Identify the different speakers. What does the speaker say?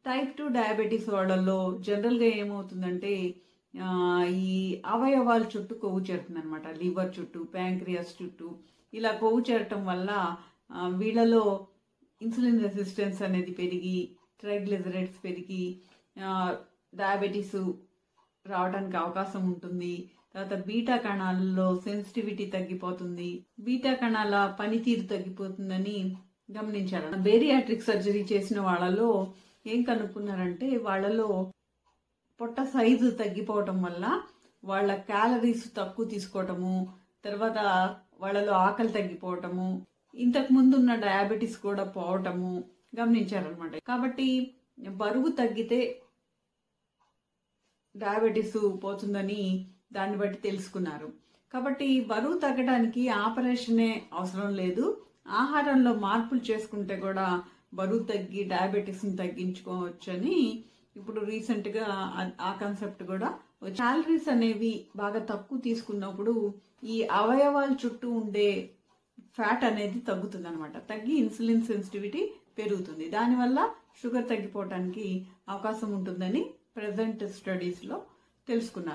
Speaker 1: Type 2 diabetes వాళ్ళల్లో జనరల్గా ఏమవుతుందంటే ఈ అవయవాల చుట్టూ కొవ్వు చేరుతుంది అనమాట. లివర్ చుట్టూ, ప్యాంక్రియాస్ చుట్టూ ఇలా కొవ్వు చేరటం వల్ల వీళ్ళలో ఇన్సులిన్ రెసిస్టెన్స్ అనేది పెరిగి ట్రైగ్లిజరైడ్స్ పెరిగి డయాబెటీస్ రావడానికి అవకాశం ఉంటుంది. తర్వాత బీటా కణాలలో సెన్సిటివిటీ తగ్గిపోతుంది, బీటా కణాల పనితీరు తగ్గిపోతుందని గమనించారు. బేరియాట్రిక్ సర్జరీ చేసిన వాళ్ళలో ఏం కనుక్కున్నారంటే వాళ్ళలో పొట్ట సైజు తగ్గిపోవటం వల్ల వాళ్ళ క్యాలరీస్ తక్కువ తీసుకోవటము, తర్వాత వాళ్ళలో ఆకలి తగ్గిపోవటము, ఇంతకు ముందు ఉన్న డయాబెటీస్ కూడా పోవటము గమనించారనమాట. కాబట్టి బరువు తగ్గితే డయాబెటీస్ పోతుందని దాన్ని బట్టి తెలుసుకున్నారు. కాబట్టి బరువు తగ్గడానికి ఆపరేషనే అవసరం లేదు, ఆహారంలో మార్పులు చేసుకుంటే కూడా బరువు తగ్గి డయాబెటీస్ని తగ్గించుకోవచ్చని ఇప్పుడు రీసెంట్గా ఆ కాన్సెప్ట్ కూడా క్యాలరీస్ అనేవి బాగా తక్కువ తీసుకున్నప్పుడు ఈ అవయవాల చుట్టూ ఉండే ఫ్యాట్ అనేది తగ్గుతుంది అనమాట. తగ్గి ఇన్సులిన్ సెన్సిటివిటీ పెరుగుతుంది. దానివల్ల షుగర్ తగ్గిపోవడానికి అవకాశం ఉంటుందని ప్రెజెంట్ స్టడీస్లో తెలుసుకున్నారు.